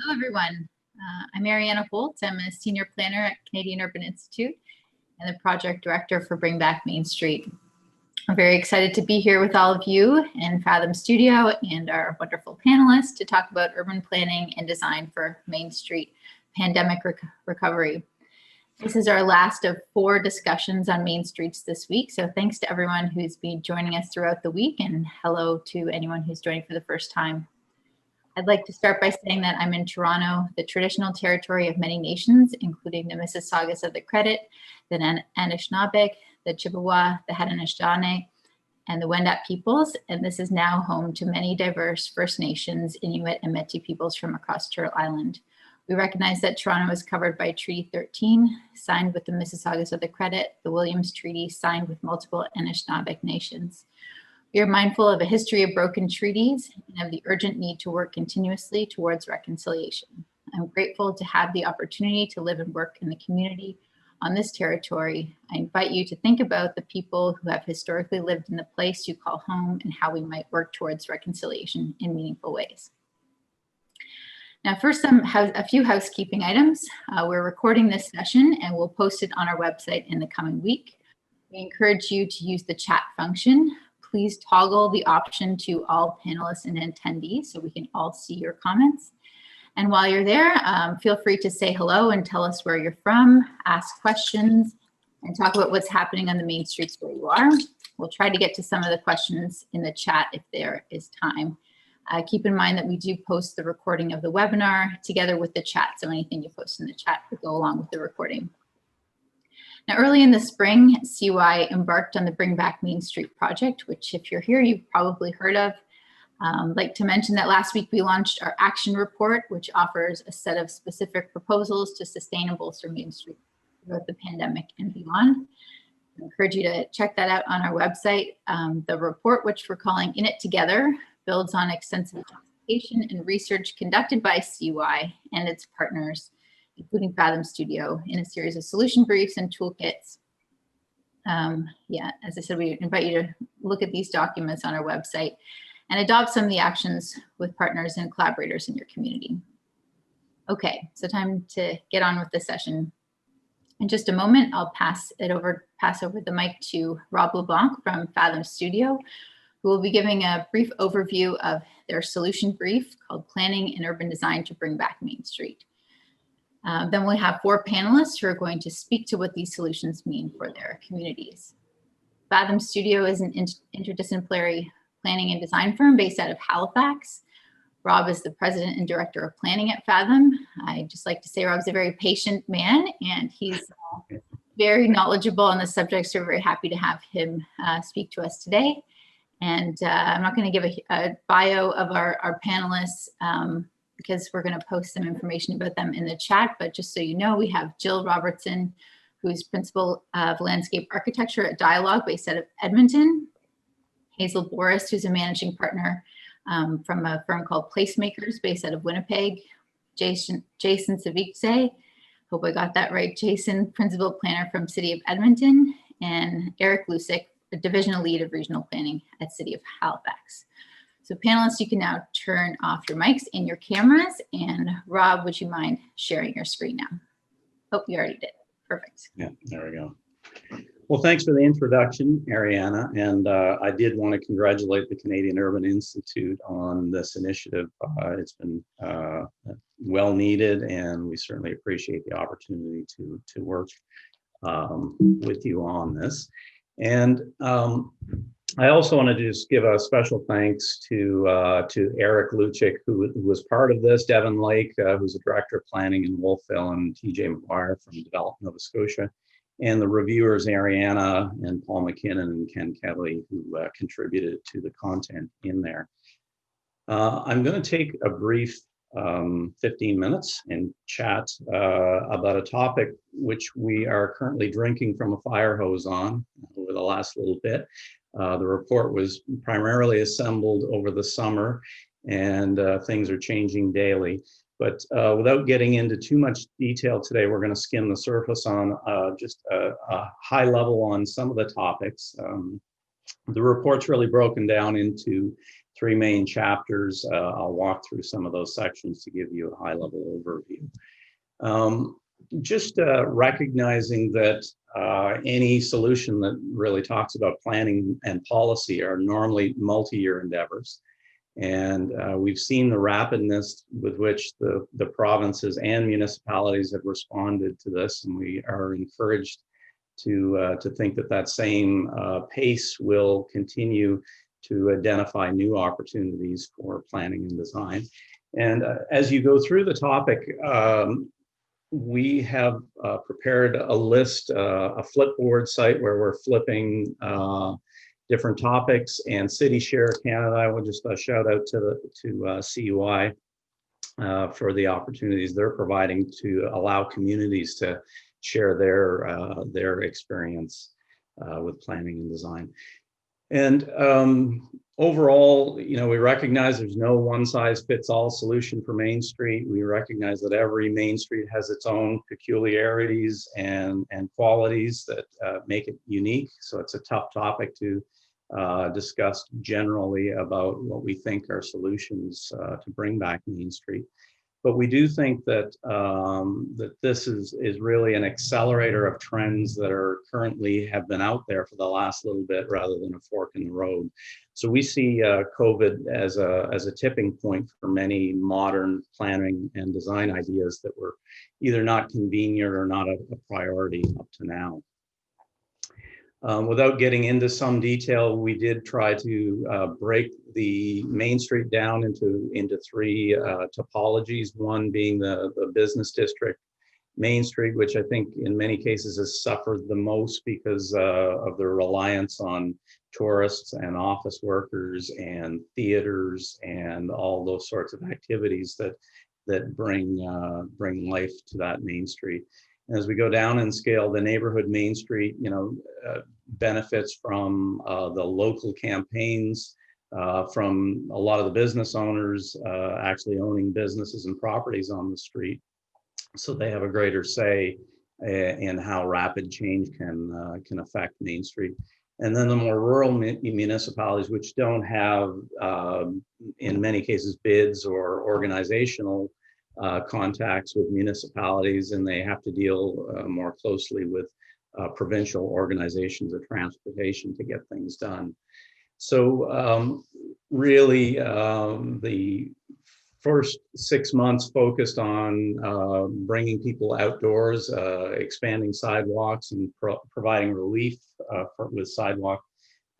Hello, everyone. I'm Ariana Holt. I'm a senior planner at Canadian Urban Institute and the project director for Bring Back Main Street. I'm very excited to be here with all of you in Fathom Studio and our wonderful panelists to talk about urban planning and design for Main Street pandemic recovery. This is our last of 4 discussions on Main Streets this week. So thanks to everyone who's been joining us throughout the week, and hello to anyone who's joining for the first time. I'd like to start by saying that I'm in Toronto, the traditional territory of many nations, including the Mississaugas of the Credit, the Anishinaabe, the Chippewa, the Haudenosaunee, and the Wendat peoples. And this is now home to many diverse First Nations, Inuit, and Métis peoples from across Turtle Island. We recognize that Toronto is covered by Treaty 13, signed with the Mississaugas of the Credit, the Williams Treaty, signed with multiple Anishinaabe nations. We are mindful of a history of broken treaties and of the urgent need to work continuously towards reconciliation. I'm grateful to have the opportunity to live and work in the community on this territory. I invite you to think about the people who have historically lived in the place you call home and how we might work towards reconciliation in meaningful ways. Now, first, a few housekeeping items. We're recording this session and we'll post it on our website in the coming week. We encourage you to use the chat function. Please toggle the option to all panelists and attendees so we can all see your comments. And while you're there, feel free to say hello and tell us where you're from, ask questions, and talk about what's happening on the main streets where you are. We'll try to get to some of the questions in the chat if there is time. Keep in mind that we do post the recording of the webinar together with the chat, so anything you post in the chat will go along with the recording. Now, early in the spring, CY embarked on the Bring Back Main Street project, which if you're here, you've probably heard of. I'd like to mention that last week we launched our action report, which offers a set of specific proposals to sustainable for Main Street throughout the pandemic and beyond. I encourage you to check that out on our website. The report, which we're calling In It Together, builds on extensive consultation and research conducted by CY and its partners, including Fathom Studio, in a series of solution briefs and toolkits. As I said, we invite you to look at these documents on our website and adopt some of the actions with partners and collaborators in your community. Okay, so time to get on with the session. In just a moment, I'll pass over the mic to Rob Leblanc from Fathom Studio, who will be giving a brief overview of their solution brief called Planning and Urban Design to Bring Back Main Street. Then we'll have 4 panelists who are going to speak to what these solutions mean for their communities. Fathom Studio is an interdisciplinary planning and design firm based out of Halifax. Rob is the president and director of planning at Fathom. I just like to say Rob's a very patient man and he's very knowledgeable on the subject, so we're very happy to have him speak to us today. And I'm not going to give a bio of our panelists because we're going to post some information about them in the chat. But just so you know, we have Jill Robertson, who's principal of landscape architecture at Dialog based out of Edmonton. Hazel Borys, who's a managing partner from a firm called PlaceMakers based out of Winnipeg. Jason Syvixay, hope I got that right. Jason, principal planner from City of Edmonton, and Eric Lucic, the divisional lead of regional planning at City of Halifax. So panelists, you can now turn off your mics and your cameras. And Rob, would you mind sharing your screen now? Oh, you already did. Perfect. Yeah, there we go. Well, thanks for the introduction, Ariana. And I did want to congratulate the Canadian Urban Institute on this initiative. It's been well needed, and we certainly appreciate the opportunity to work with you on this. And I also want to just give a special thanks to Eric Lucic, who was part of this, Devin Lake, who's the director of planning in Wolfville, and TJ McGuire from Develop Nova Scotia, and the reviewers Ariana and Paul McKinnon and Ken Kelly, who contributed to the content in there. I'm going to take a brief 15 minutes and chat about a topic which we are currently drinking from a fire hose on over the last little bit. The report was primarily assembled over the summer, and things are changing daily. But without getting into too much detail today, we're going to skim the surface on just a high level on some of the topics. The report's really broken down into three main chapters. I'll walk through some of those sections to give you a high-level overview. Just recognizing that any solution that really talks about planning and policy are normally multi-year endeavors. And we've seen the rapidness with which the provinces and municipalities have responded to this, and we are encouraged to think that that same pace will continue to identify new opportunities for planning and design. And as you go through the topic, we have prepared a list, a flipboard site where we're flipping different topics, and City Share Canada. I will just shout out to CUI for the opportunities they're providing to allow communities to share their experience with planning and design. And overall, you know, we recognize there's no one-size-fits-all solution for Main Street. We recognize that every Main Street has its own peculiarities and qualities that make it unique. So it's a tough topic to discuss generally about what we think are solutions to bring back Main Street. But we do think that that this is really an accelerator of trends that are currently have been out there for the last little bit, rather than a fork in the road. So we see COVID as a tipping point for many modern planning and design ideas that were either not convenient or not a priority up to now. Without getting into some detail, we did try to break the Main Street down into three topologies, one being the business district Main Street, which I think in many cases has suffered the most because of the reliance on tourists and office workers and theaters and all those sorts of activities that bring life to that Main Street. As we go down in scale, the neighborhood Main Street, you know, benefits from the local campaigns, from a lot of the business owners actually owning businesses and properties on the street. So they have a greater say in how rapid change can affect Main Street. And then the more rural municipalities, which don't have, in many cases, bids or organizational contacts with municipalities, and they have to deal more closely with provincial organizations of transportation to get things done. So really the first 6 months focused on bringing people outdoors, expanding sidewalks and providing relief with sidewalk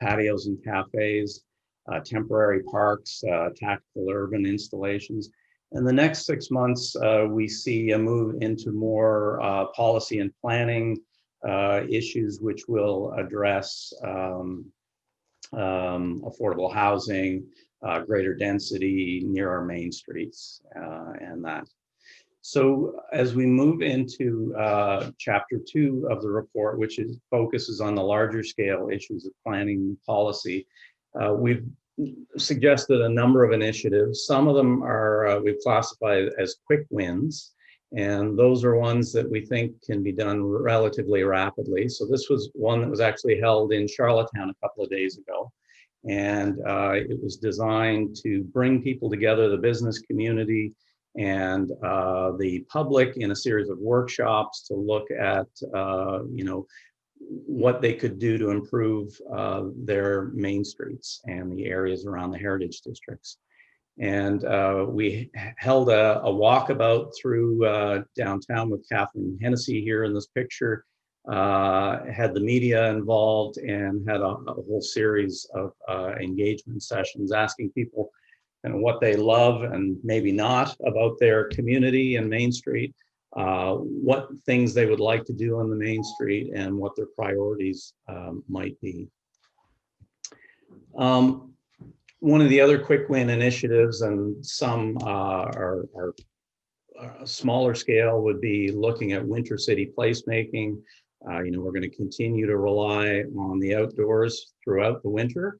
patios and cafes, temporary parks, tactical urban installations. And the next 6 months, we see a move into more policy and planning issues, which will address affordable housing, greater density near our main streets, and that. So as we move into chapter 2 of the report, which focuses on the larger scale issues of planning policy, we've suggested a number of initiatives. Some of them are we've classified as quick wins, and those are ones that we think can be done relatively rapidly. So this was one that was actually held in Charlottetown a couple of days ago, and it was designed to bring people together, the business community and the public, in a series of workshops to look at you know, what they could do to improve their main streets and the areas around the heritage districts. And we held a walkabout through downtown with Catherine Hennessy here in this picture, had the media involved, and had a whole series of engagement sessions asking people kind of what they love and maybe not about their community and Main Street, what things they would like to do on the Main Street, and what their priorities might be. One of the other quick win initiatives, and some are smaller scale, would be looking at winter city placemaking. You know, we're going to continue to rely on the outdoors throughout the winter.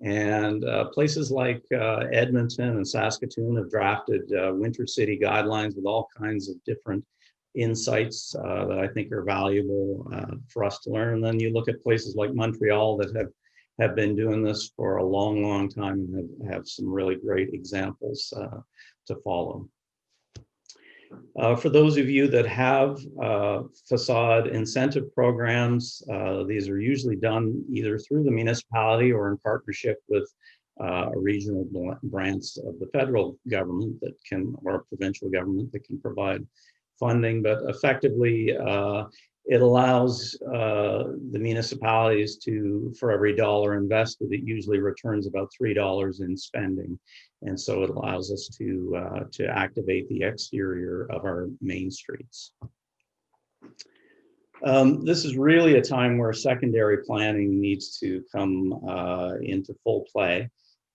And places like Edmonton and Saskatoon have drafted winter city guidelines with all kinds of different insights that I think are valuable for us to learn. And then you look at places like Montreal that have have been doing this for a long, long time and have some really great examples to follow. For those of you that have facade incentive programs, these are usually done either through the municipality or in partnership with a regional branch of the federal government that can, or a provincial government that can provide funding. But effectively, it allows the municipalities to, for every dollar invested, it usually returns about $3 in spending. And so it allows us to activate the exterior of our main streets. This is really a time where secondary planning needs to come into full play.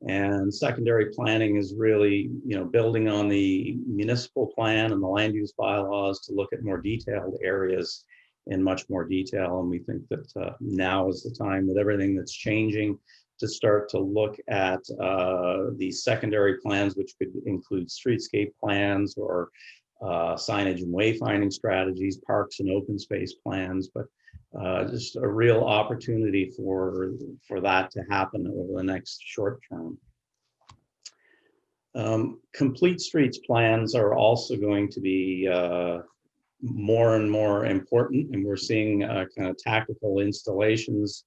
And secondary planning is really, building on the municipal plan and the land use bylaws to look at more detailed areas in much more detail. And we think that now is the time, with everything that's changing, to start to look at these secondary plans, which could include streetscape plans or signage and wayfinding strategies, parks and open space plans, but just a real opportunity for that to happen over the next short term. Complete streets plans are also going to be more and more important, and we're seeing kind of tactical installations,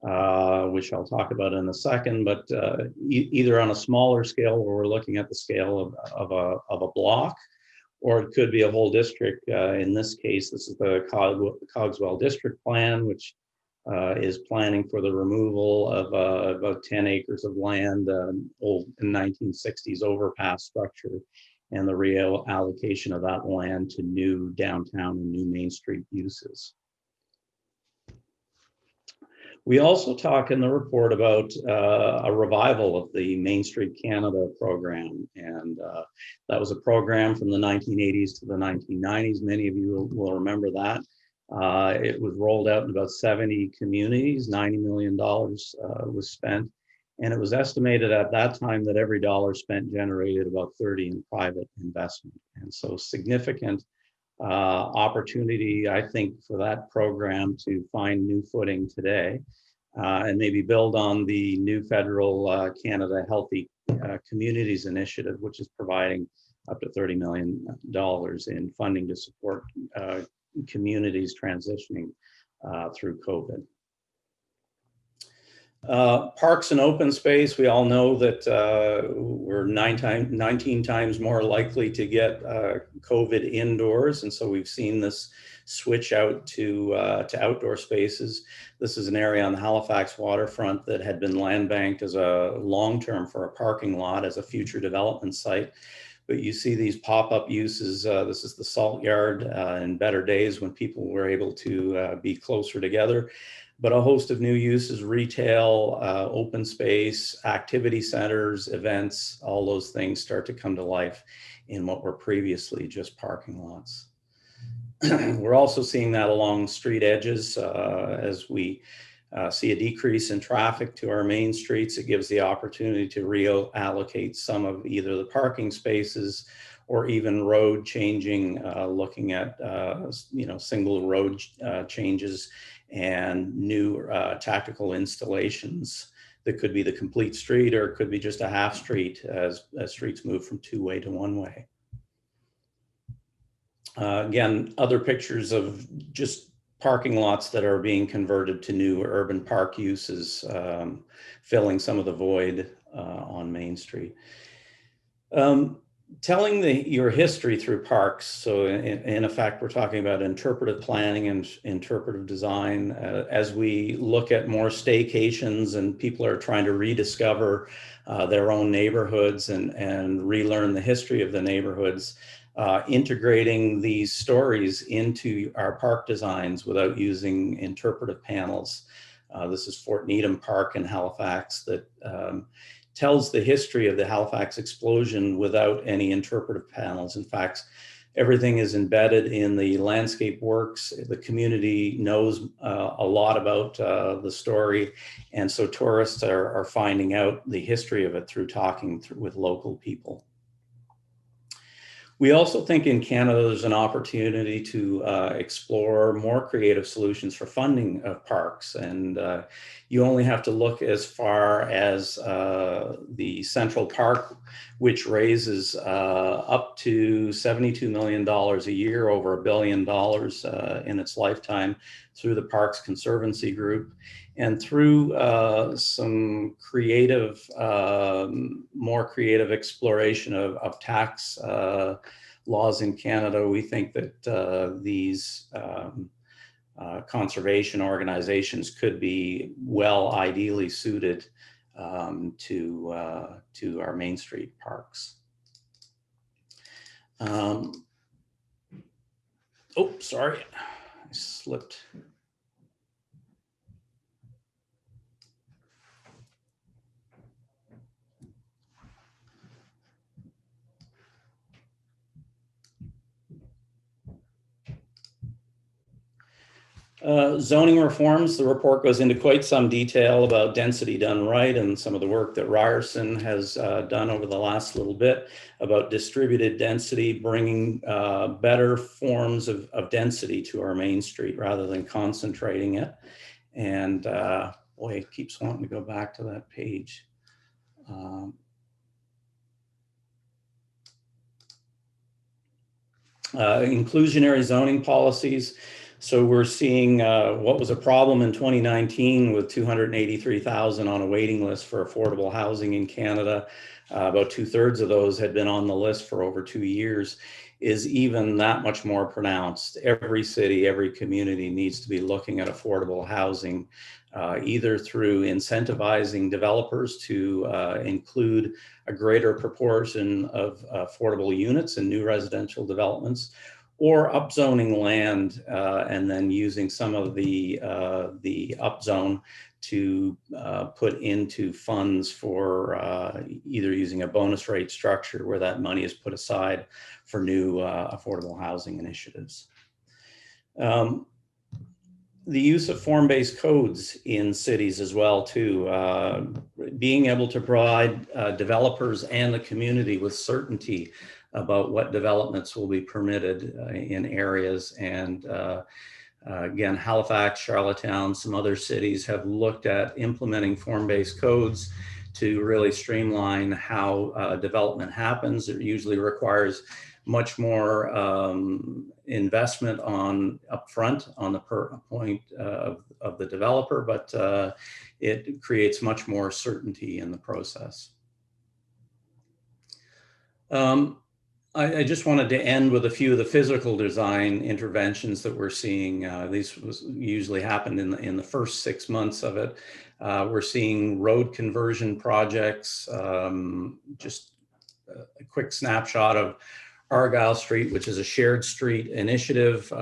which I'll talk about in a second, but either on a smaller scale where we're looking at the scale of a block, or it could be a whole district. In this case, this is the Cogswell district plan, which is planning for the removal of about 10 acres of land, old 1960s overpass structure, and the reallocation of that land to new downtown and new Main Street uses. We also talk in the report about a revival of the Main Street Canada program. And that was a program from the 1980s to the 1990s. Many of you will remember that. It was rolled out in about 70 communities, $90 million was spent. And it was estimated at that time that every dollar spent generated about 30 in private investment. And so significant opportunity, I think, for that program to find new footing today and maybe build on the new federal Canada Healthy Communities Initiative, which is providing up to $30 million in funding to support communities transitioning through COVID. Parks and open space, we all know that we're 19 times more likely to get COVID indoors. And so we've seen this switch out to outdoor spaces. This is an area on the Halifax waterfront that had been land banked as a long-term for a parking lot as a future development site. But you see these pop-up uses. This is the salt yard in better days when people were able to be closer together. But a host of new uses, retail, open space, activity centers, events, all those things start to come to life in what were previously just parking lots. We're also seeing that along street edges as we see a decrease in traffic to our main streets. It gives the opportunity to reallocate some of either the parking spaces or even road changing, looking at single road changes and new tactical installations that could be the complete street, or it could be just a half street as streets move from two-way to one-way. Again, other pictures of just parking lots that are being converted to new urban park uses, filling some of the void on Main Street. Telling your history through parks. So in effect, we're talking about interpretive planning and interpretive design. As we look at more staycations and people are trying to rediscover their own neighborhoods and relearn the history of the neighborhoods, integrating these stories into our park designs without using interpretive panels. This is Fort Needham Park in Halifax that tells the history of the Halifax explosion without any interpretive panels. In fact, everything is embedded in the landscape works. The community knows a lot about the story. And so tourists are finding out the history of it through talking with local people. We also think in Canada there's an opportunity to explore more creative solutions for funding of parks. And you only have to look as far as the Central Park, which raises up to $72 million a year, over $1 billion in its lifetime through the Parks Conservancy Group. And through some creative, more creative exploration of tax laws in Canada, we think that these conservation organizations could be ideally suited to our Main Street parks. Oh, sorry, I slipped. Zoning reforms, the report goes into quite some detail about density done right and some of the work that Ryerson has done over the last little bit about distributed density, bringing better forms of density to our Main Street rather than concentrating it. And boy, it keeps wanting to go back to that page. Inclusionary zoning policies. So we're seeing what was a problem in 2019 with 283,000 on a waiting list for affordable housing in Canada. About 2/3 of those had been on the list for over 2 years, is even that much more pronounced. Every city, every community needs to be looking at affordable housing, either through incentivizing developers to include a greater proportion of affordable units in new residential developments, or upzoning land and then using some of the upzone to put into funds for either using a bonus rate structure where that money is put aside for new affordable housing initiatives. The use of form-based codes in cities as well too, being able to provide developers and the community with certainty about what developments will be permitted in areas. And again, Halifax, Charlottetown, some other cities have looked at implementing form-based codes to really streamline how development happens. It usually requires much more investment upfront on the point of the developer, but it creates much more certainty in the process. I just wanted to end with a few of the physical design interventions that we're seeing. These usually happened in the first 6 months of it. We're seeing road conversion projects. Just a quick snapshot of Argyle Street, which is a shared street initiative.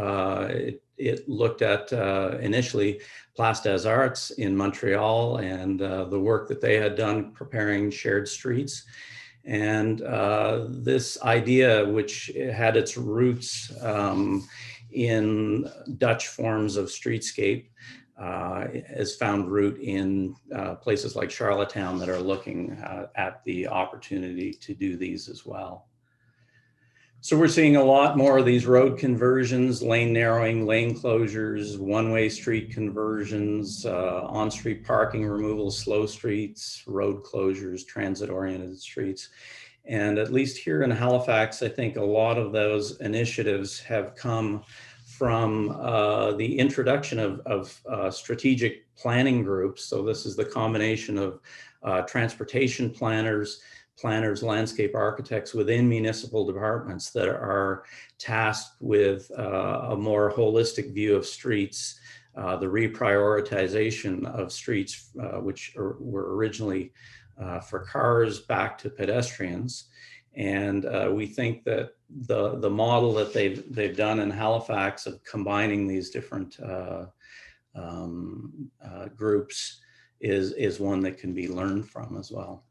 It looked at initially Place des Arts in Montreal and the work that they had done preparing shared streets. And this idea, which had its roots in Dutch forms of streetscape, has found root in places like Charlottetown that are looking at the opportunity to do these as well. So we're seeing a lot more of these road conversions, lane narrowing, lane closures, one-way street conversions, on-street parking removal, slow streets, road closures, transit-oriented streets. And at least here in Halifax, I think a lot of those initiatives have come from the introduction of strategic planning groups. So this is the combination of transportation planners, landscape architects within municipal departments that are tasked with a more holistic view of streets, the reprioritization of streets, which were originally for cars back to pedestrians. And we think that the model that they've done in Halifax of combining these different groups is one that can be learned from as well.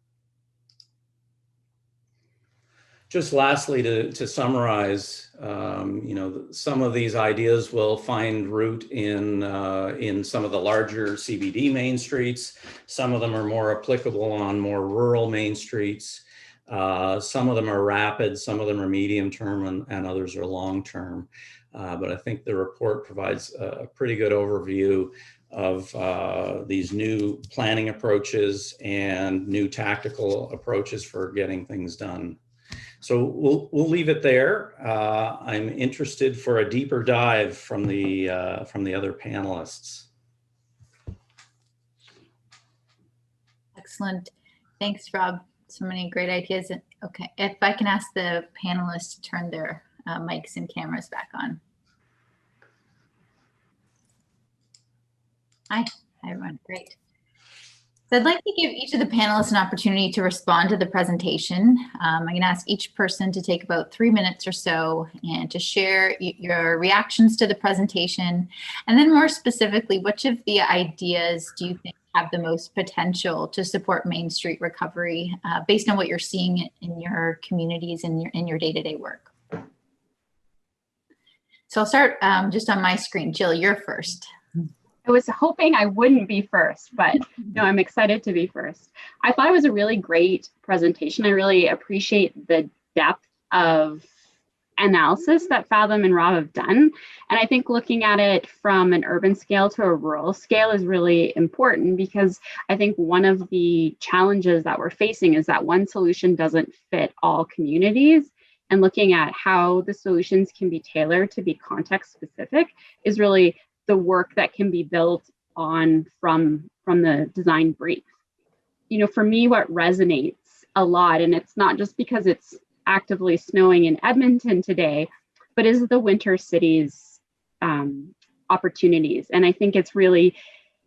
Just lastly, to summarize, some of these ideas will find root in some of the larger CBD main streets. Some of them are more applicable on more rural main streets. Some of them are rapid, some of them are medium term, and others are long term. But I think the report provides a pretty good overview of these new planning approaches and new tactical approaches for getting things done. So we'll leave it there. I'm interested for a deeper dive from the other panelists. Excellent. Thanks, Rob. So many great ideas. Okay, if I can ask the panelists to turn their mics and cameras back on. Hi, everyone. Great. So I'd like to give each of the panelists an opportunity to respond to the presentation. I'm going to ask each person to take about 3 minutes or so and to share your reactions to the presentation. And then more specifically, which of the ideas do you think have the most potential to support Main Street recovery based on what you're seeing in your communities and in your day-to-day work? So I'll start just on my screen. Jill, you're first. I was hoping I wouldn't be first, but no, I'm excited to be first. I thought it was a really great presentation. I really appreciate the depth of analysis that Fathom and Rob have done. And I think looking at it from an urban scale to a rural scale is really important, because I think one of the challenges that we're facing is that one solution doesn't fit all communities. And looking at how the solutions can be tailored to be context specific is really the work that can be built on from the design brief. You know, for me, what resonates a lot, and it's not just because it's actively snowing in Edmonton today, but is the winter cities opportunities. And I think it's really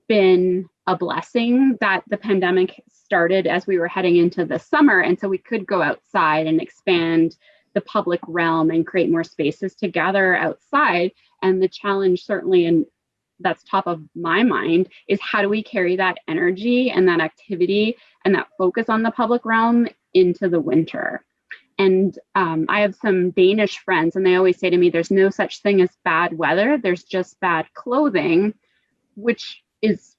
been a blessing that the pandemic started as we were heading into the summer. And so we could go outside and expand the public realm and create more spaces to gather outside. And the challenge, certainly, and that's top of my mind, is how do we carry that energy and that activity and that focus on the public realm into the winter? And I have some Danish friends, and they always say to me, there's no such thing as bad weather, there's just bad clothing, which is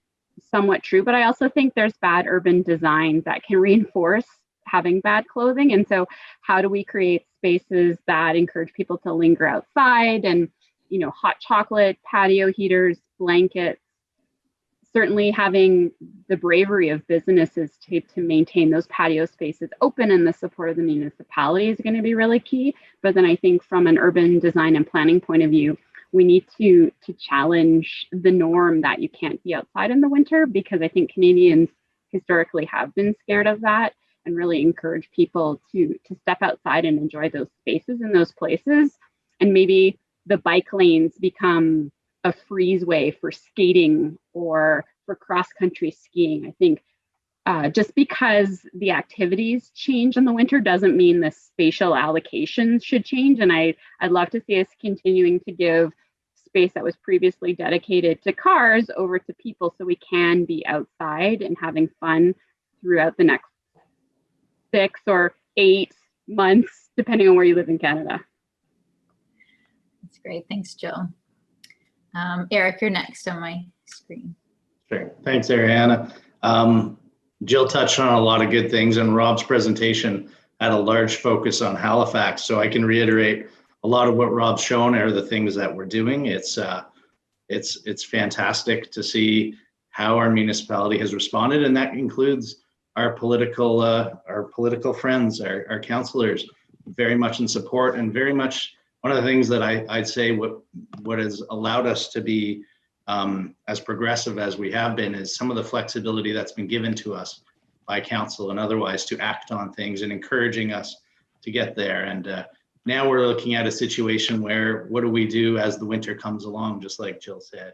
somewhat true. But I also think there's bad urban design that can reinforce having bad clothing. And so how do we create spaces that encourage people to linger outside? And, you know, hot chocolate, patio heaters, blankets, certainly having the bravery of businesses to maintain those patio spaces open, and the support of the municipality is going to be really key. But then I think from an urban design and planning point of view, we need to challenge the norm that you can't be outside in the winter, because I think Canadians historically have been scared of that, and really encourage people to step outside and enjoy those spaces in those places. And maybe the bike lanes become a freeze way for skating or for cross-country skiing. I think just because the activities change in the winter doesn't mean the spatial allocations should change. And I'd love to see us continuing to give space that was previously dedicated to cars over to people, so we can be outside and having fun throughout the next 6 or 8 months, depending on where you live in Canada. That's great. Thanks, Jill. Eric, you're next on my screen. Sure. Thanks, Ariana. Jill touched on a lot of good things, and Rob's presentation had a large focus on Halifax. So I can reiterate a lot of what Rob's shown are the things that we're doing. It's fantastic to see how our municipality has responded, and that includes our political friends, our councillors, very much in support, and very much one of the things that I'd say what has allowed us to be as progressive as we have been is some of the flexibility that's been given to us by council and otherwise to act on things and encouraging us to get there. And now we're looking at a situation where what do we do as the winter comes along, just like Jill said.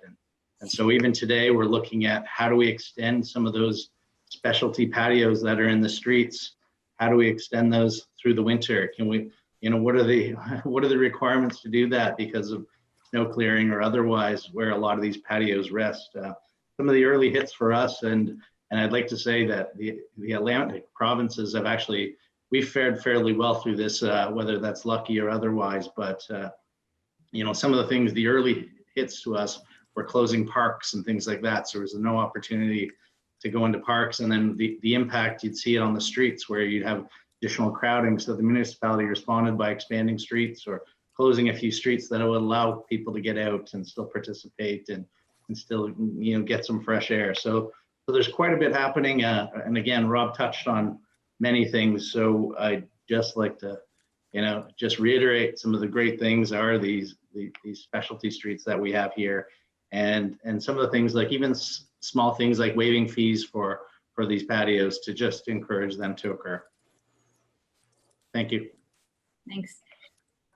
And so even today we're looking at how do we extend some of those specialty patios that are in the streets? How do we extend those through the winter? Can we, you know, what are the requirements to do that because of snow clearing or otherwise, where a lot of these patios rest? Some of the early hits for us, and I'd like to say that the Atlantic provinces have actually, we've fared fairly well through this, whether that's lucky or otherwise. But you know, some of the things, the early hits to us were closing parks and things like that. So there was no opportunity to go into parks, and then the impact, you'd see it on the streets where you'd have additional crowding. So the municipality responded by expanding streets or closing a few streets that would allow people to get out and still participate and still, get some fresh air. So there's quite a bit happening. And again, Rob touched on many things. So I'd just like to, just reiterate some of the great things are these specialty streets that we have here. And some of the things like even small things like waiving fees for these patios to just encourage them to occur. Thank you. Thanks.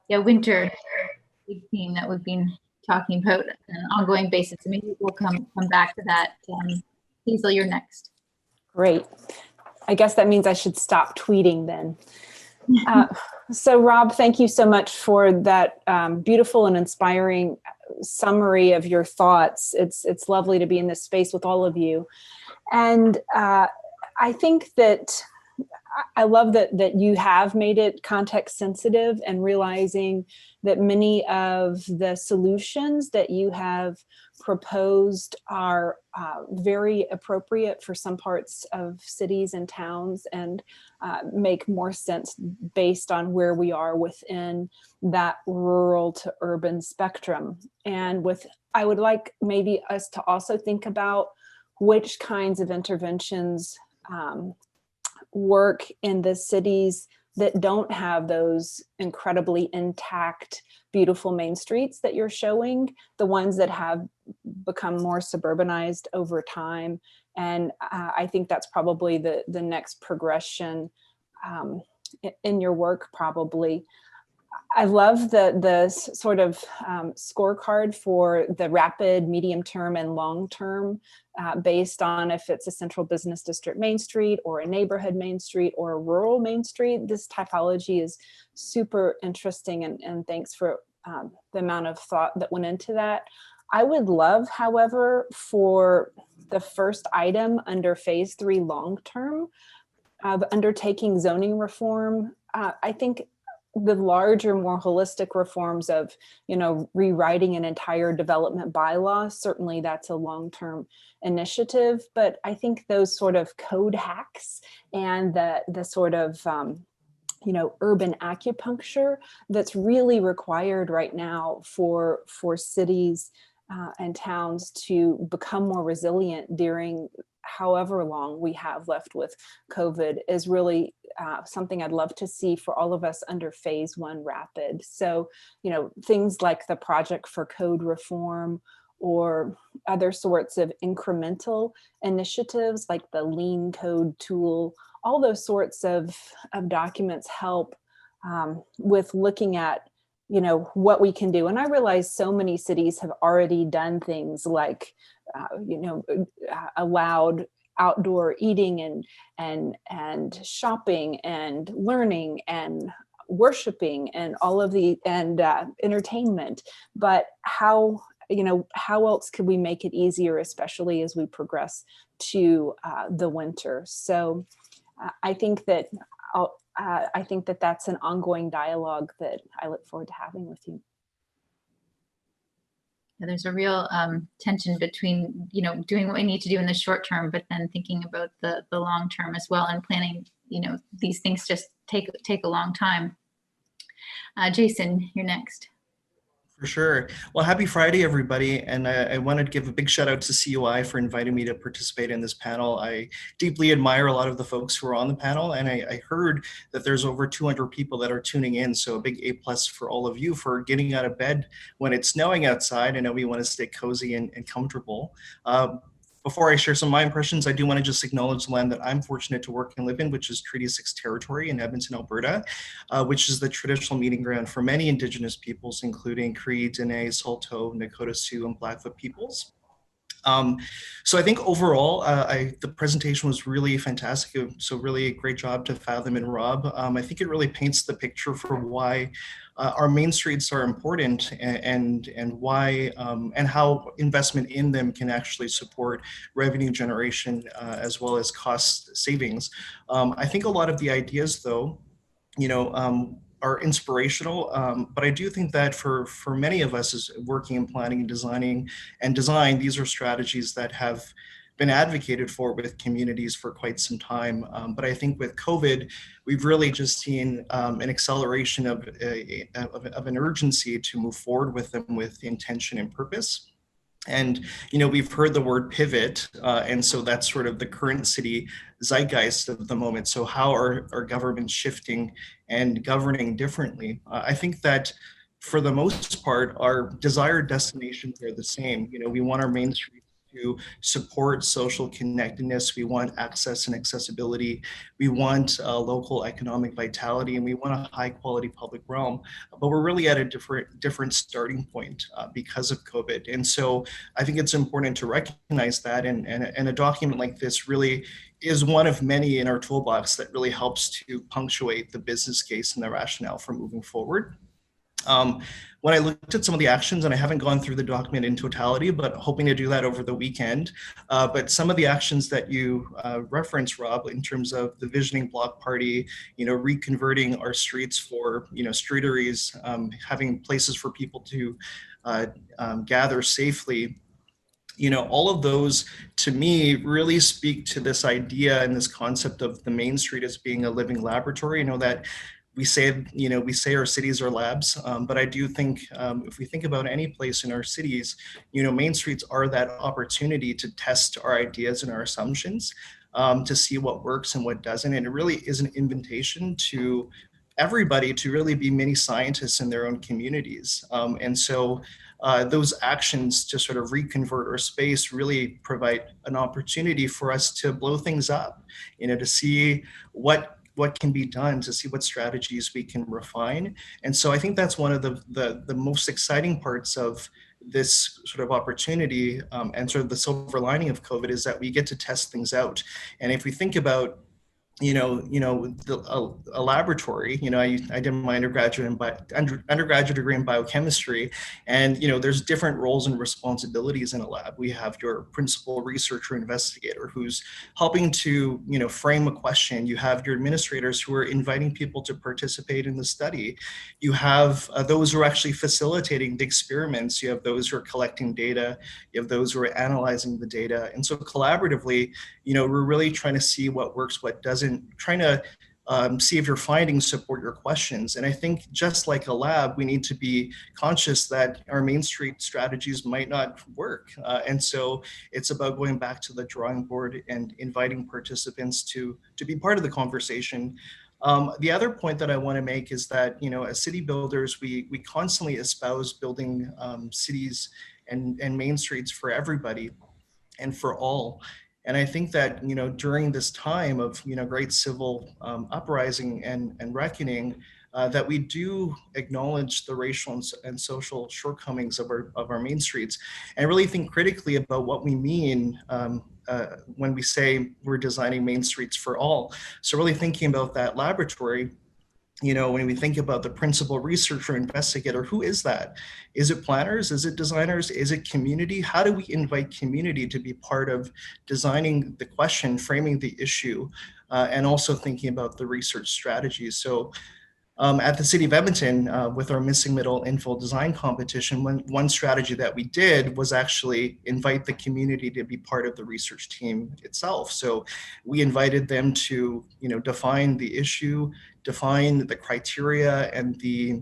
Yeah, winter, big theme that we've been talking about on an ongoing basis. So maybe we'll come back to that. Hazel, you're next. Great. I guess that means I should stop tweeting then. So Rob, thank you so much for that beautiful and inspiring summary of your thoughts. It's lovely to be in this space with all of you. And I think that I love that you have made it context sensitive and realizing that many of the solutions that you have proposed are very appropriate for some parts of cities and towns and make more sense based on where we are within that rural to urban spectrum. And I would like maybe us to also think about which kinds of interventions work in the cities that don't have those incredibly intact, beautiful main streets that you're showing, the ones that have become more suburbanized over time. And I think that's probably the next progression in your work, probably. I love the sort of scorecard for the rapid, medium term, and long term based on if it's a central business district main street or a neighborhood main street or a rural main street. This typology is super interesting, and thanks for the amount of thought that went into that. I would love, however, for the first item under phase 3 long term of undertaking zoning reform, I think the larger, more holistic reforms of, rewriting an entire development bylaw, certainly that's a long-term initiative. But I think those sort of code hacks and the sort of, urban acupuncture that's really required right now for cities and towns to become more resilient during however long we have left with COVID is really something I'd love to see for all of us under phase 1 rapid. So, things like the Project for Code Reform or other sorts of incremental initiatives like the Lean Code tool, all those sorts of documents help with looking at what we can do. And I realize so many cities have already done things like allowed outdoor eating and shopping and learning and worshiping and all of the entertainment. But how else could we make it easier, especially as we progress to the winter? So I think that that's an ongoing dialogue that I look forward to having with you. Yeah, there's a real tension between, doing what we need to do in the short term, but then thinking about the long term as well, and planning, these things just take a long time. Jason, you're next. For sure. Well, happy Friday, everybody. And I wanted to give a big shout out to CUI for inviting me to participate in this panel. I deeply admire a lot of the folks who are on the panel, and I heard that there's over 200 people that are tuning in. So a big A+ for all of you for getting out of bed when it's snowing outside. I know we want to stay cozy and comfortable. Before I share some of my impressions, I do want to just acknowledge the land that I'm fortunate to work and live in, which is Treaty 6 territory in Edmonton, Alberta, which is the traditional meeting ground for many Indigenous peoples, including Cree, Dene, Saulteaux, Nakota Sioux, and Blackfoot peoples. So I think overall, the presentation was really fantastic. So really a great job to Fathom and Rob. I think it really paints the picture for why our main streets are important and why and how investment in them can actually support revenue generation as well as cost savings. I think a lot of the ideas, though, are inspirational, but I do think that for many of us as working in planning and design, these are strategies that have been advocated for with communities for quite some time. But I think with COVID, we've really just seen an acceleration of an urgency to move forward with them with intention and purpose. And, we've heard the word pivot, and so that's sort of the current city zeitgeist of the moment. So how are governments shifting and governing differently? I think that for the most part, our desired destinations are the same. We want our main streets to support social connectedness. We want access and accessibility. We want local economic vitality, and we want a high quality public realm. But we're really at a different starting point because of COVID. And so I think it's important to recognize that. And a document like this really is one of many in our toolbox that really helps to punctuate the business case and the rationale for moving forward. When I looked at some of the actions, and I haven't gone through the document in totality, but hoping to do that over the weekend, but some of the actions that you referenced, Rob, in terms of the visioning block party, reconverting our streets for, streeteries, having places for people to gather safely, all of those to me really speak to this idea and this concept of the main street as being a living laboratory. That we say our cities are labs, but I do think if we think about any place in our cities, main streets are that opportunity to test our ideas and our assumptions, to see what works and what doesn't. And it really is an invitation to everybody to really be mini scientists in their own communities. And so those actions to sort of reconvert our space really provide an opportunity for us to blow things up, to see what can be done, to see what strategies we can refine. And so I think that's one of the most exciting parts of this sort of opportunity, and sort of the silver lining of COVID, is that we get to test things out. And if we think about a laboratory, I did my undergraduate degree in biochemistry, and there's different roles and responsibilities in a lab. We have your principal researcher investigator who's helping to frame a question. You have your administrators who are inviting people to participate in the study. You have those who are actually facilitating the experiments. You have those who are collecting data. You have those who are analyzing the data. And so collaboratively, we're really trying to see what works, what doesn't, trying to see if your findings support your questions. And I think just like a lab, we need to be conscious that our Main Street strategies might not work. And so it's about going back to the drawing board and inviting participants to be part of the conversation. The other point that I want to make is that, as city builders, we constantly espouse building cities and main streets for everybody and for all. And I think that, during this time of, great civil uprising and reckoning, that we do acknowledge the racial and social shortcomings of our main streets, and really think critically about what we mean when we say we're designing main streets for all. So really thinking about that laboratory, when we think about the principal researcher investigator, who is that? Is it planners? Is it designers? Is it community? How do we invite community to be part of designing the question, framing the issue, and also thinking about the research strategies? So at the City of Edmonton, with our Missing Middle Infill Design Competition, one strategy that we did was actually invite the community to be part of the research team itself. So we invited them to, define the issue, define the criteria and the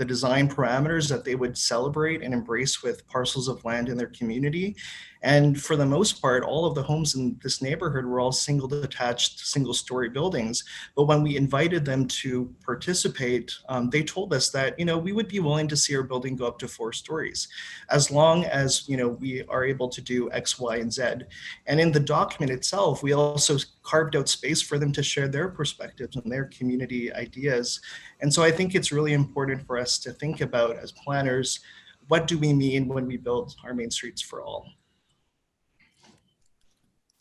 design parameters that they would celebrate and embrace with parcels of land in their community. And for the most part, all of the homes in this neighborhood were all single detached, single story buildings. But when we invited them to participate, they told us that, we would be willing to see our building go up to 4 stories, as long as, we are able to do X, Y, and Z. And in the document itself, we also carved out space for them to share their perspectives and their community ideas. And so I think it's really important for us to think about, as planners, what do we mean when we build our main streets for all?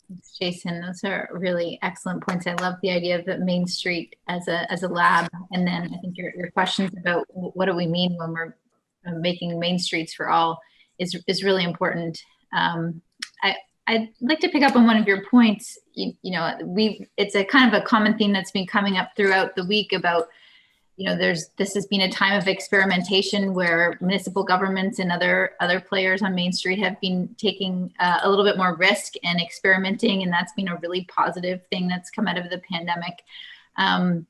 Thanks, Jason. Those are really excellent points. I love the idea of the Main Street as a lab. And then I think your questions about what do we mean when we're making main streets for all is really important. I'd like to pick up on one of your points. It's a kind of a common theme that's been coming up throughout the week about this has been a time of experimentation where municipal governments and other players on Main Street have been taking a little bit more risk and experimenting, and that's been a really positive thing that's come out of the pandemic. I'm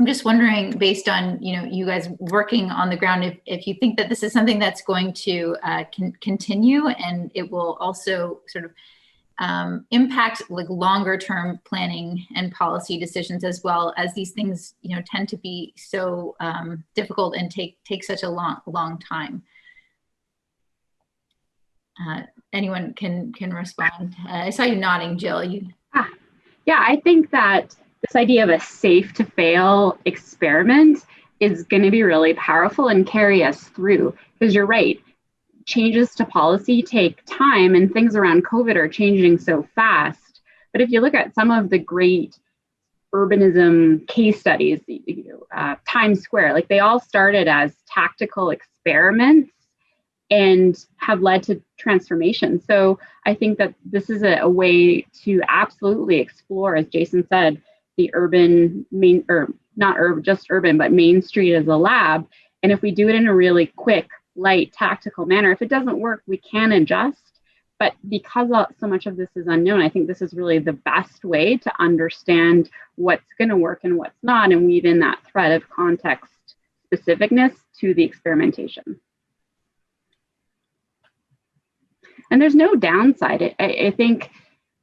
just wondering, based on you guys working on the ground, if you think that this is something that's going to continue, and it will also sort of impact like longer term planning and policy decisions, as well as these things tend to be so difficult and take such a long time. Anyone can respond. I saw you nodding, Jill. Yeah, I think that this idea of a safe to fail experiment is going to be really powerful and carry us through, because you're right. Changes to policy take time, and things around COVID are changing so fast. But if you look at some of the great urbanism case studies, Times Square, like they all started as tactical experiments and have led to transformation. So I think that this is a way to absolutely explore, as Jason said, the urban just urban, but Main Street as a lab. And if we do it in a really quick, light, tactical manner, if it doesn't work, we can adjust. But because so much of this is unknown, I think this is really the best way to understand what's going to work and what's not, and weave in that thread of context specificness to the experimentation. And there's no downside. I think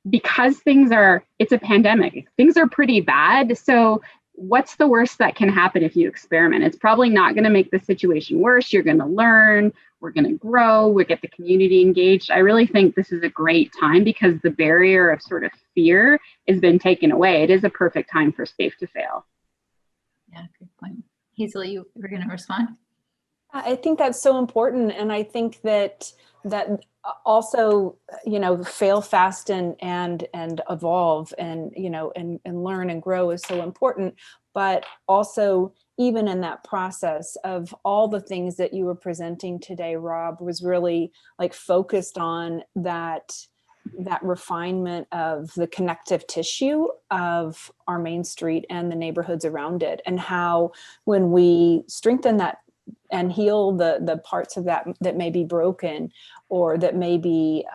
because it's a pandemic, things are pretty bad. So what's the worst that can happen if you experiment? It's probably not going to make the situation worse. You're going to learn, we're going to grow, we get the community engaged. I really think this is a great time because the barrier of sort of fear has been taken away. It is a perfect time for safe to fail. Yeah, good point. Hazel, you were going to respond? I think that's so important. And I think that also, fail fast and evolve and learn and grow is so important. But also, even in that process of all the things that you were presenting today, Rob, was really like focused on that refinement of the connective tissue of our Main Street and the neighborhoods around it, and how when we strengthen that and heal the parts of that may be broken or that may be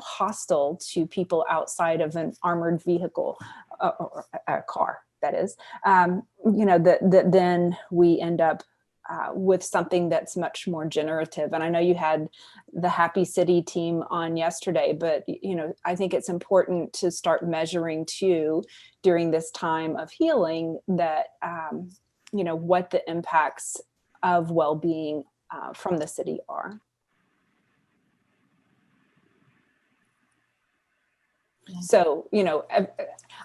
hostile to people outside of an armored vehicle or a car, that is, that then we end up with something that's much more generative. And I know you had the Happy City team on yesterday, but I think it's important to start measuring too during this time of healing that what the impacts of well-being from the city are. So,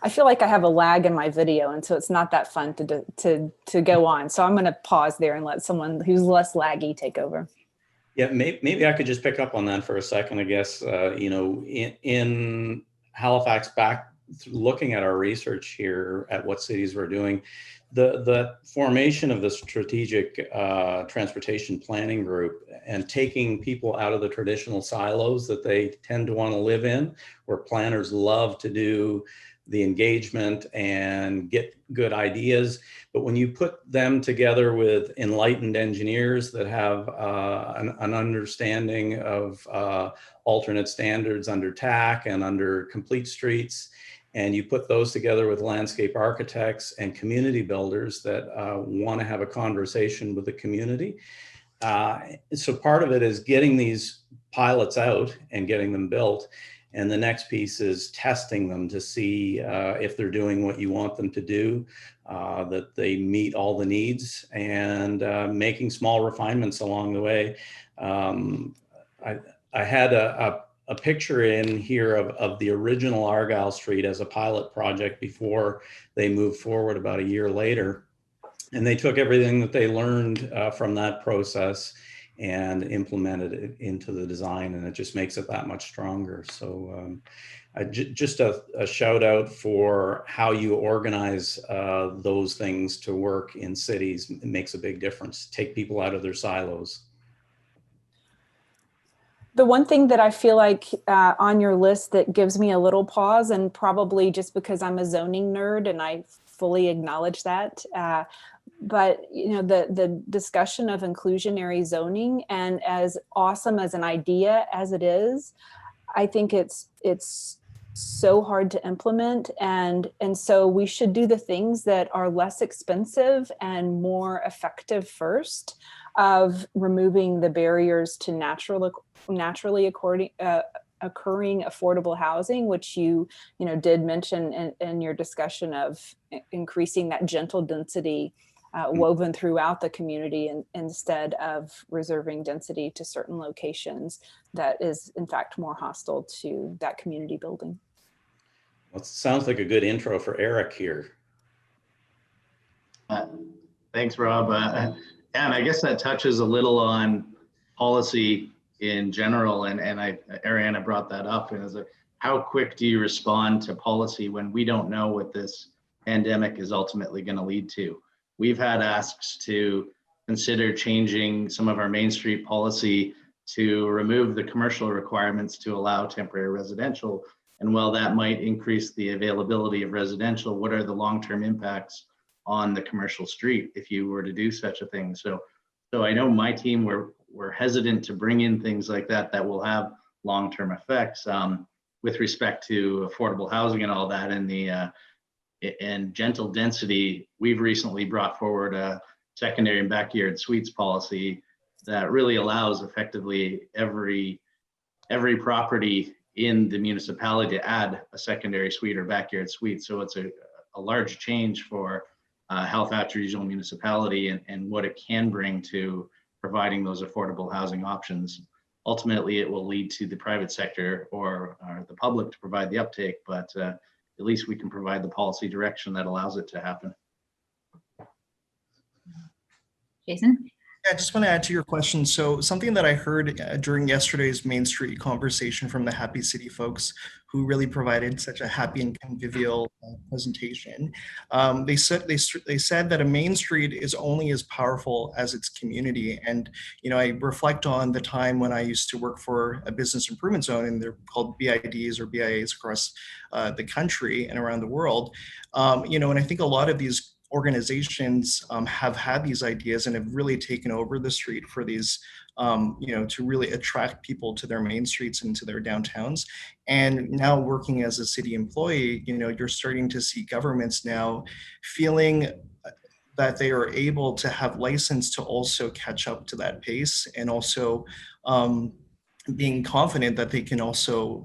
I feel like I have a lag in my video, and so it's not that fun to go on. So I'm going to pause there and let someone who's less laggy take over. Yeah, maybe I could just pick up on that for a second. I guess, in Halifax, back looking at our research here at what cities we're doing, the formation of the strategic transportation planning group and taking people out of the traditional silos that they tend to want to live in, where planners love to do the engagement and get good ideas. But when you put them together with enlightened engineers that have an understanding of alternate standards under TAC and under complete streets, and you put those together with landscape architects and community builders that want to have a conversation with the community. So part of it is getting these pilots out and getting them built. And the next piece is testing them to see if they're doing what you want them to do, that they meet all the needs, and making small refinements along the way. I had a picture in here of the original Argyle Street as a pilot project before they moved forward about a year later. And they took everything that they learned from that process and implemented it into the design, and it just makes it that much stronger. So just a shout out for how you organize those things to work in cities. It makes a big difference. Take people out of their silos. The one thing that I feel like on your list that gives me a little pause, and probably just because I'm a zoning nerd and I fully acknowledge that, but you know, the discussion of inclusionary zoning, and as awesome as an idea as it is, I think it's so hard to implement, and so we should do the things that are less expensive and more effective first, of removing the barriers to naturally occurring affordable housing, which you did mention in your discussion of increasing that gentle density woven throughout the community, and instead of reserving density to certain locations that is in fact more hostile to that community building. Well, it sounds like a good intro for Eric here. Thanks, Rob. And I guess that touches a little on policy in general, and Ariana brought that up. And how quick do you respond to policy when we don't know what this pandemic is ultimately going to lead to? We've had asks to consider changing some of our Main Street policy to remove the commercial requirements to allow temporary residential. And while that might increase the availability of residential, what are the long-term impacts on the commercial street if you were to do such a thing? So I know my team, we're hesitant to bring in things like that will have long-term effects with respect to affordable housing and all that. And gentle density, we've recently brought forward a secondary and backyard suites policy that really allows effectively every property in the municipality to add a secondary suite or backyard suite. So it's a large change for Halifax Regional Municipality and what it can bring to providing those affordable housing options. Ultimately, it will lead to the private sector or the public to provide the uptake, but at least we can provide the policy direction that allows it to happen. Jason? Yeah, I just want to add to your question. So something that I heard during yesterday's Main Street conversation from the Happy City folks, who really provided such a happy and convivial presentation. They said that a Main Street is only as powerful as its community. And I reflect on the time when I used to work for a business improvement zone, and they're called BIDs or BIAs across the country and around the world. And I think a lot of these organizations have had these ideas and have really taken over the street for these, to really attract people to their main streets and to their downtowns. And now working as a city employee, you're starting to see governments now feeling that they are able to have license to also catch up to that pace, and also being confident that they can also,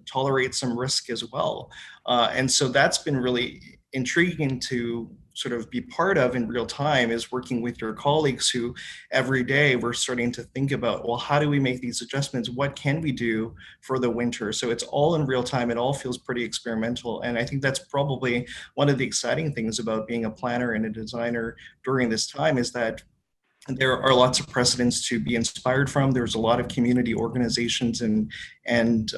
tolerate some risk as well. And so that's been really intriguing to sort of be part of in real time, is working with your colleagues who every day we're starting to think about, well, how do we make these adjustments? What can we do for the winter? So it's all in real time. It all feels pretty experimental. And I think that's probably one of the exciting things about being a planner and a designer during this time, is that there are lots of precedents to be inspired from. There's a lot of community organizations and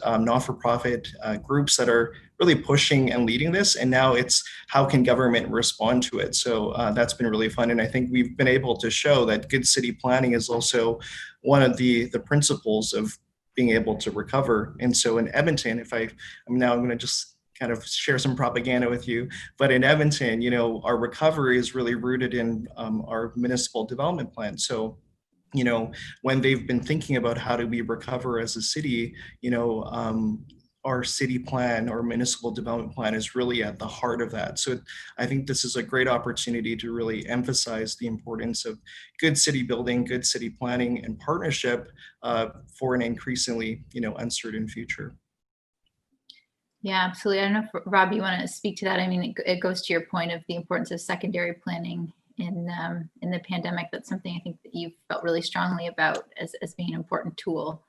not-for-profit groups that are really pushing and leading this. And now it's how can government respond to it? So that's been really fun. And I think we've been able to show that good city planning is also one of the principles of being able to recover. And so in Edmonton, I'm going to just kind of share some propaganda with you, but in Edmonton, our recovery is really rooted in our municipal development plan. So, when they've been thinking about how do we recover as a city, our city plan or municipal development plan is really at the heart of that. So I think this is a great opportunity to really emphasize the importance of good city building, good city planning, and partnership for an increasingly, uncertain future. Yeah, absolutely. I don't know if Rob, you want to speak to that. I mean, it goes to your point of the importance of secondary planning in the pandemic. That's something I think that you felt really strongly about as being an important tool.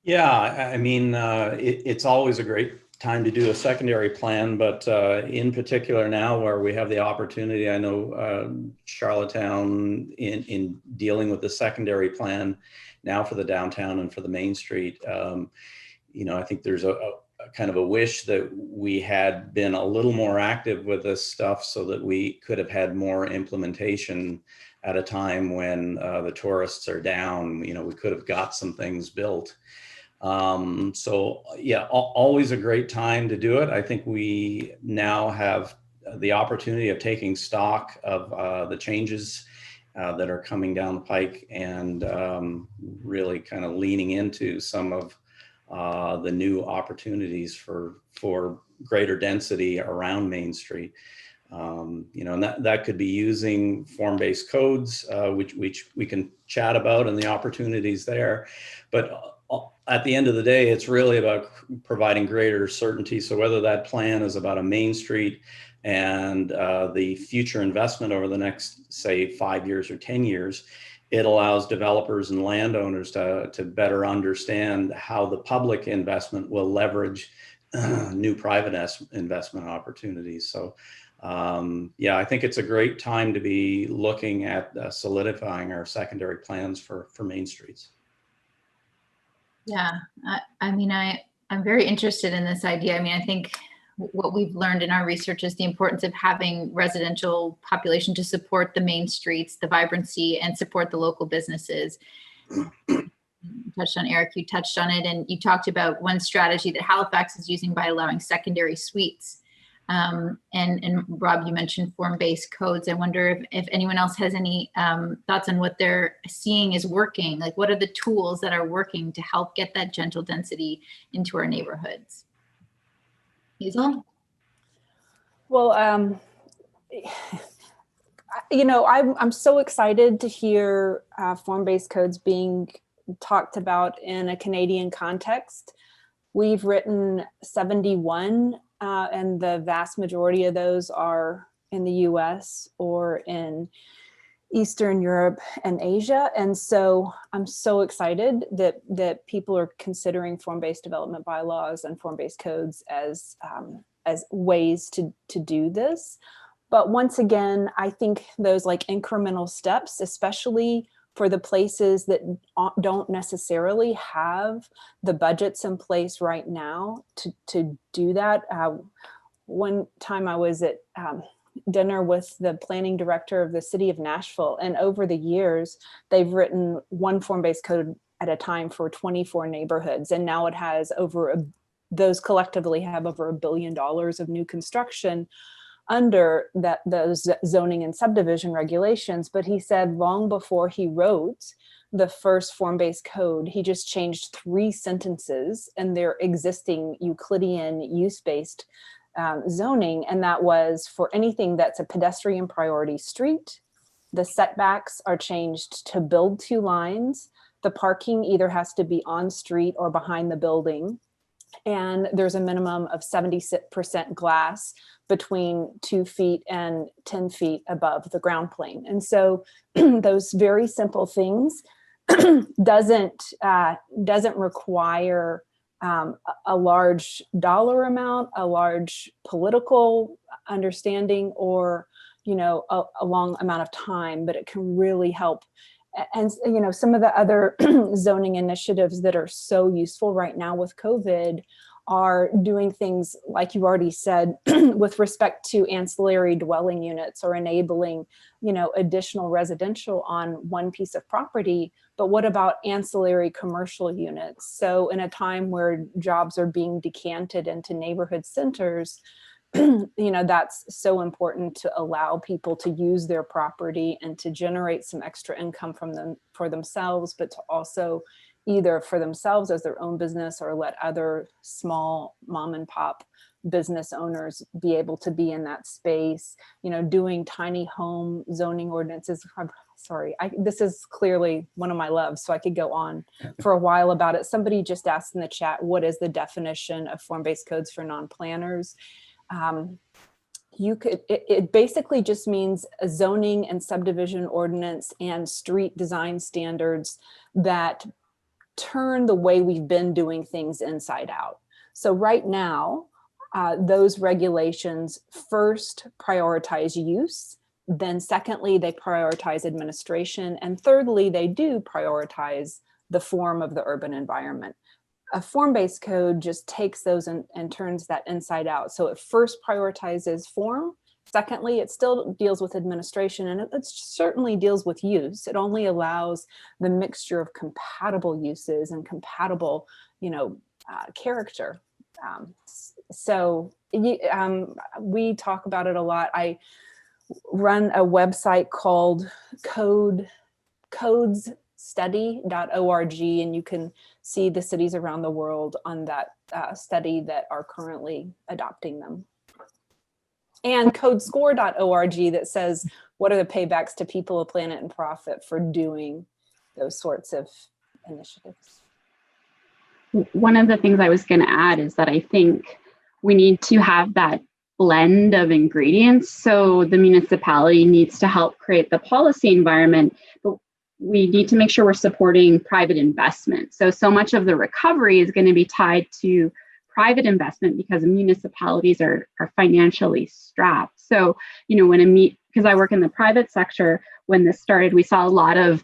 Yeah, I mean, it's always a great time to do a secondary plan, but in particular now where we have the opportunity, I know Charlottetown in dealing with the secondary plan now for the downtown and for the Main Street, I think there's a kind of a wish that we had been a little more active with this stuff so that we could have had more implementation at a time when the tourists are down. We could have got some things built. So yeah, always a great time to do it. I think we now have the opportunity of taking stock of the changes that are coming down the pike, and really kind of leaning into some of the new opportunities for greater density around Main Street. And that could be using form-based codes, which we can chat about, and the opportunities there. But at the end of the day, it's really about providing greater certainty. So whether that plan is about a Main Street and the future investment over the next, say, 5 years or 10 years, it allows developers and landowners to better understand how the public investment will leverage new private investment opportunities. So I think it's a great time to be looking at solidifying our secondary plans for Main Streets. Yeah, I'm very interested in this idea. I think what we've learned in our research is the importance of having residential population to support the main streets, the vibrancy, and support the local businesses. You touched on, Eric, you touched on it, and you talked about one strategy that Halifax is using by allowing secondary suites. And Rob, you mentioned form-based codes. I wonder if anyone else has any thoughts on what they're seeing is working. Like, what are the tools that are working to help get that gentle density into our neighborhoods? Hazel? Well, I'm so excited to hear form-based codes being talked about in a Canadian context. We've written 71, and the vast majority of those are in the US or in Eastern Europe and Asia. And so I'm so excited that people are considering form-based development bylaws and form-based codes as ways to do this. But once again, I think those like incremental steps, especially for the places that don't necessarily have the budgets in place right now to do that. One time I was at dinner with the planning director of the city of Nashville, and over the years, they've written one form-based code at a time for 24 neighborhoods. And now it has those collectively have over $1 billion of new construction under those zoning and subdivision regulations. But he said long before he wrote the first form-based code, he just changed 3 sentences in their existing Euclidean use-based zoning. And that was for anything that's a pedestrian priority street, the setbacks are changed to build 2 lines. The parking either has to be on street or behind the building. And there's a minimum of 70% glass between 2 feet and 10 feet above the ground plane. And so those very simple things doesn't require a large dollar amount, a large political understanding, or a long amount of time, but it can really help. And some of the other zoning initiatives that are so useful right now with COVID are doing things like you already said with respect to ancillary dwelling units, or enabling additional residential on one piece of property. But what about ancillary commercial units? So in a time where jobs are being decanted into neighborhood centers, that's so important to allow people to use their property and to generate some extra income for themselves, but to also either for themselves as their own business, or let other small mom and pop business owners be able to be in that space, doing tiny home zoning ordinances. Sorry, this is clearly one of my loves, so I could go on for a while about it. Somebody just asked in the chat, what is the definition of form-based codes for non-planners? It basically just means a zoning and subdivision ordinance and street design standards that turn the way we've been doing things inside out. So right now, those regulations first prioritize use, then secondly, they prioritize administration, and thirdly, they do prioritize the form of the urban environment. A form-based code just takes those and turns that inside out. So it first prioritizes form. Secondly, it still deals with administration, and it certainly deals with use. It only allows the mixture of compatible uses and compatible, character. So we talk about it a lot. I run a website called codesstudy.org, and you can see the cities around the world on that study that are currently adopting them. And codescore.org that says, what are the paybacks to people, planet, and profit for doing those sorts of initiatives? One of the things I was going to add is that I think we need to have that blend of ingredients. So the municipality needs to help create the policy environment, but we need to make sure we're supporting private investment. So much of the recovery is going to be tied to private investment because municipalities are financially strapped. So, because I work in the private sector, when this started, we saw a lot of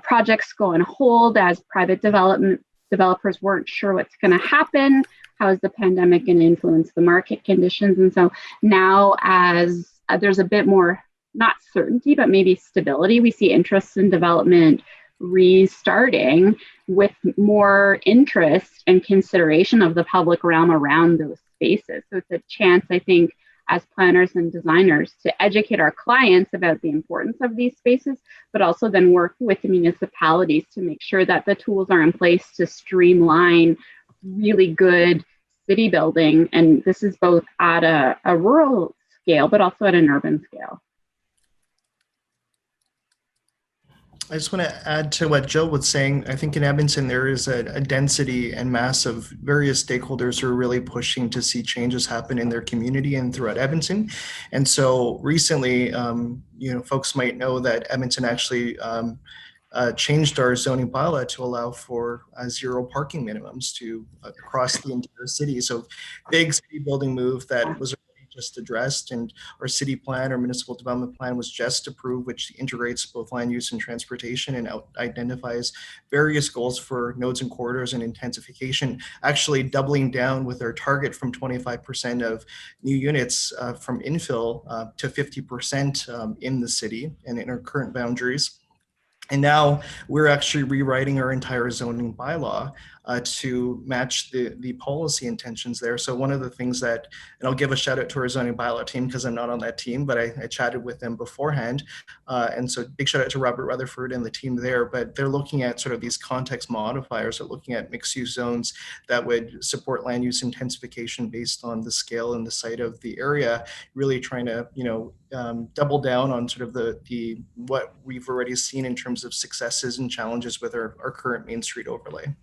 projects go on hold as private developers weren't sure what's going to happen. How is the pandemic going to influence the market conditions? And so now as there's a bit more, not certainty, but maybe stability, we see interest in development restarting with more interest and consideration of the public realm around those spaces. So it's a chance, I think, as planners and designers to educate our clients about the importance of these spaces, but also then work with the municipalities to make sure that the tools are in place to streamline really good city building. And this is both at a rural scale, but also at an urban scale. I just want to add to what Jill was saying. I think in Edmonton, there is a density and mass of various stakeholders who are really pushing to see changes happen in their community and throughout Edmonton. And so recently, folks might know that Edmonton actually changed our zoning bylaw to allow for 0 parking minimums across the entire city. So big city building move that was just addressed, and our city plan or municipal development plan was just approved, which integrates both land use and transportation and identifies various goals for nodes and corridors and intensification, actually doubling down with our target from 25% of new units from infill to 50% in the city and in our current boundaries. And now we're actually rewriting our entire zoning bylaw to match the policy intentions there. So one of the things that, and I'll give a shout out to our zoning bylaw team because I'm not on that team, but I chatted with them beforehand. And so big shout out to Robert Rutherford and the team there, but they're looking at sort of these context modifiers, they're looking at mixed use zones that would support land use intensification based on the scale and the site of the area, really trying to, double down on sort of the what we've already seen in terms of successes and challenges with our current Main Street overlay.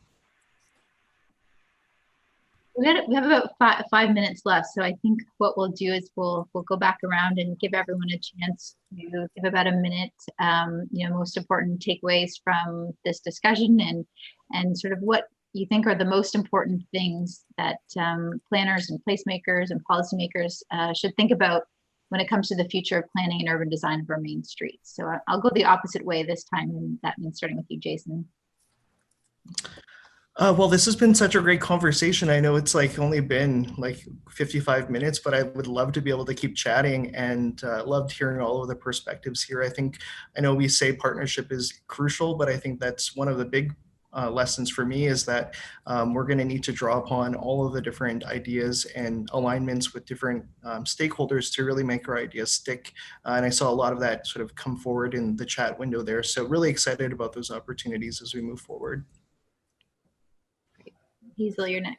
We have about 5 minutes left, so I think what we'll do is we'll go back around and give everyone a chance to give about a minute. Most important takeaways from this discussion and sort of what you think are the most important things that planners and placemakers and policymakers should think about when it comes to the future of planning and urban design of our main streets. So I'll go the opposite way this time, and that means starting with you, Jason. Well, this has been such a great conversation. I know it's only been 55 minutes, but I would love to be able to keep chatting and loved hearing all of the perspectives here. I know we say partnership is crucial, but I think that's one of the big lessons for me is that we're going to need to draw upon all of the different ideas and alignments with different stakeholders to really make our ideas stick. And I saw a lot of that sort of come forward in the chat window there. So really excited about those opportunities as we move forward. Hazel, you're next.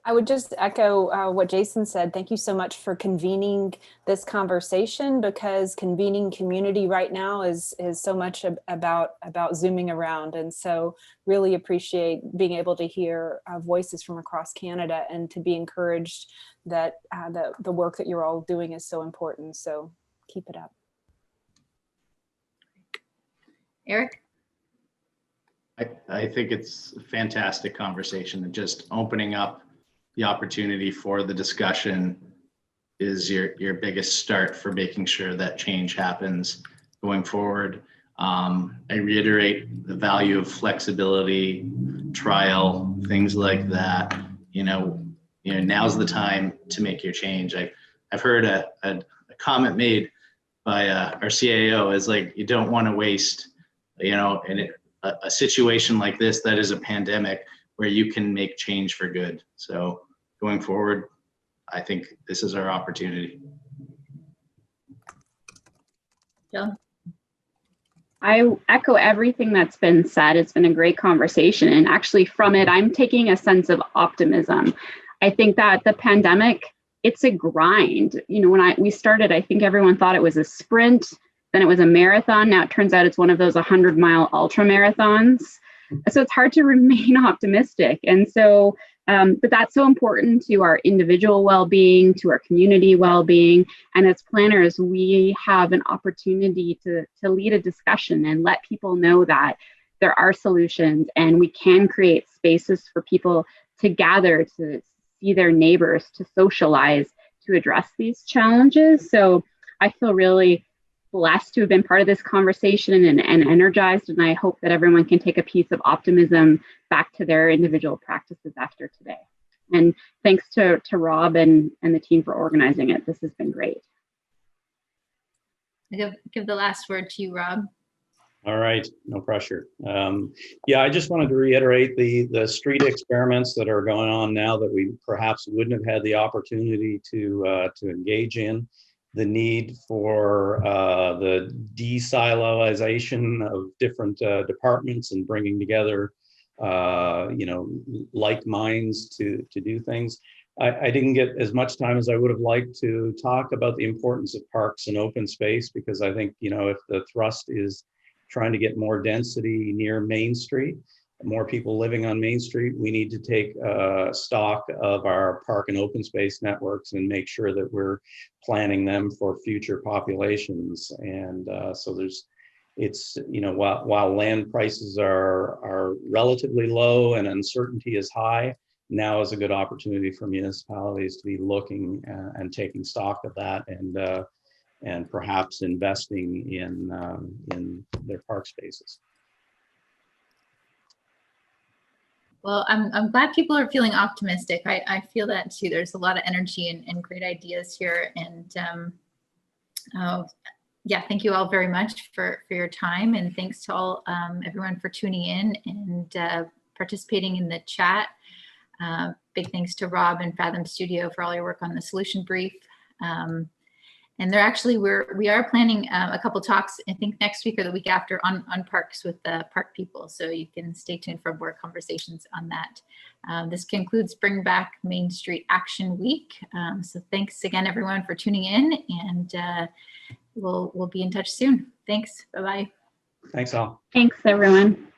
I would just echo what Jason said. Thank you so much for convening this conversation, because convening community right now is so much about zooming around. And so really appreciate being able to hear voices from across Canada and to be encouraged that the work that you're all doing is so important. So keep it up. Eric? I think it's a fantastic conversation, and just opening up the opportunity for the discussion is your biggest start for making sure that change happens going forward. I reiterate the value of flexibility, trial, things like that. Now's the time to make your change. I've heard a comment made by our CAO is you don't want to waste, a situation like this that is a pandemic where you can make change for good. So going forward, I think this is our opportunity. Jill? I echo everything that's been said. It's been a great conversation. And actually from it, I'm taking a sense of optimism. I think that the pandemic, it's a grind. You know, when we started, I think everyone thought it was a sprint, then it was a marathon. Now it turns out it's one of those 100-mile ultra marathons. So it's hard to remain optimistic. And so, but that's so important to our individual well-being, to our community well-being. And as planners, we have an opportunity to lead a discussion and let people know that there are solutions and we can create spaces for people to gather, to see their neighbors, to socialize, to address these challenges. So I feel really blessed to have been part of this conversation and energized. And I hope that everyone can take a piece of optimism back to their individual practices after today. And thanks to Rob and the team for organizing it. This has been great. I'll give the last word to you, Rob. All right, no pressure. Yeah, I just wanted to reiterate the street experiments that are going on now that we perhaps wouldn't have had the opportunity to engage in. The need for the de-siloization of different departments and bringing together, like minds to do things. I didn't get as much time as I would have liked to talk about the importance of parks and open space, because I think, if the thrust is trying to get more density near Main Street, more people living on Main Street, we need to take stock of our park and open space networks and make sure that we're planning them for future populations. And so while land prices are relatively low and uncertainty is high, now is a good opportunity for municipalities to be looking and taking stock of that and perhaps investing in their park spaces. Well, I'm glad people are feeling optimistic. I feel that too. There's a lot of energy and great ideas here. And yeah, thank you all very much for your time. And thanks to all everyone for tuning in and participating in the chat. Big thanks to Rob and Fathom Studio for all your work on the solution brief. And we are planning a couple talks, I think next week or the week after, on parks with the park people. So you can stay tuned for more conversations on that. This concludes Bring Back Main Street Action Week. So thanks again, everyone, for tuning in, and we'll be in touch soon. Thanks. Bye-bye. Thanks all. Thanks, everyone.